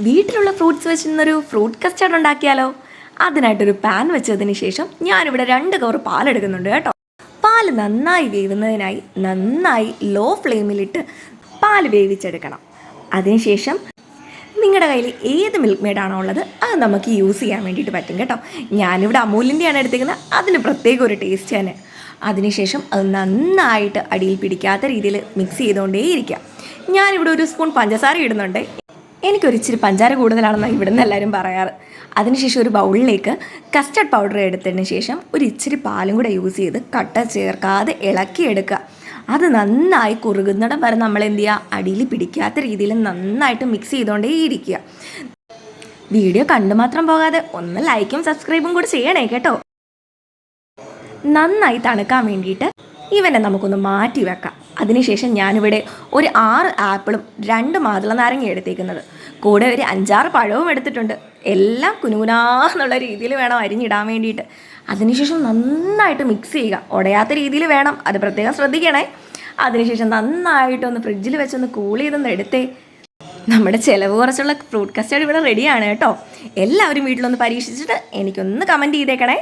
വീട്ടിലുള്ള fruits വെച്ചിരുന്നൊരു fruit custard ഉണ്ടാക്കിയാലോ? അതിനായിട്ടൊരു pan വെച്ചതിന് ശേഷം ഞാനിവിടെ 2 കവർ പാലെടുക്കുന്നുണ്ട് കേട്ടോ. പാൽ നന്നായി വേവുന്നതിനായി നന്നായി ലോ ഫ്ലെയിമിലിട്ട് പാൽ വേവിച്ചെടുക്കണം. അതിനുശേഷം നിങ്ങളുടെ കയ്യിൽ ഏത് മിൽക്ക് മെയ്ഡാണോ ഉള്ളത് അത് നമുക്ക് യൂസ് ചെയ്യാൻ വേണ്ടിയിട്ട് പറ്റും കേട്ടോ. ഞാനിവിടെ അമൂലിൻ്റെയാണ് എടുത്തിരിക്കുന്നത്, അതിന് പ്രത്യേക ഒരു ടേസ്റ്റ് തന്നെ. അതിനുശേഷം അത് നന്നായിട്ട് അടിയിൽ പിടിക്കാത്ത രീതിയിൽ മിക്സ് ചെയ്തുകൊണ്ടേയിരിക്കുക. ഞാനിവിടെ ഒരു സ്പൂൺ പഞ്ചസാര ഇടുന്നുണ്ട്. എനിക്കൊരിച്ചിരി പഞ്ചാര കൂടുതലാണെന്നാണ് ഇവിടുന്ന് എല്ലാവരും പറയാറ്. അതിനുശേഷം ഒരു ബൗളിലേക്ക് കസ്റ്റർഡ് പൗഡർ എടുത്തതിന് ശേഷം ഒരു ഇച്ചിരി പാലും കൂടെ യൂസ് ചെയ്ത് കട്ട ചേർക്കാതെ ഇളക്കിയെടുക്കുക. അത് നന്നായി കുറുകുന്നിടം വരെ നമ്മൾ എന്ത് ചെയ്യുക, അടിയിൽ പിടിക്കാത്ത രീതിയിൽ നന്നായിട്ട് മിക്സ് ചെയ്തുകൊണ്ടേ ഇരിക്കുക. വീഡിയോ കണ്ടു മാത്രം പോകാതെ ഒന്ന് ലൈക്കും സബ്സ്ക്രൈബും കൂടെ ചെയ്യണേ കേട്ടോ. നന്നായി തണുക്കാൻ വേണ്ടിയിട്ട് ഇവനെ നമുക്കൊന്ന് മാറ്റി വെക്കാം. അതിനുശേഷം ഞാനിവിടെ ഒരു 6 ആപ്പിളും 2 മാതള നാരങ്ങ എടുത്തേക്കുന്നത്, കൂടെ ഒരു 5-6 പഴവും എടുത്തിട്ടുണ്ട്. എല്ലാം കുനുകുനാന്നുള്ള രീതിയിൽ വേണം അരിഞ്ഞിടാൻ വേണ്ടിയിട്ട്. അതിനുശേഷം നന്നായിട്ട് മിക്സ് ചെയ്യുക, ഉടയാത്ത രീതിയിൽ വേണം, അത് പ്രത്യേകം ശ്രദ്ധിക്കണേ. അതിനുശേഷം നന്നായിട്ടൊന്ന് ഫ്രിഡ്ജിൽ വെച്ചൊന്ന് കൂൾ ചെയ്തൊന്ന് എടുത്തേ. നമ്മുടെ ചിലവ് കുറച്ചുള്ള ഫ്രൂട്ട് കസ്റ്റേർഡ് ഇവിടെ റെഡിയാണ് കേട്ടോ. എല്ലാവരും വീട്ടിലൊന്ന് പരീക്ഷിച്ചിട്ട് എനിക്കൊന്ന് കമൻറ്റ് ചെയ്തേക്കണേ.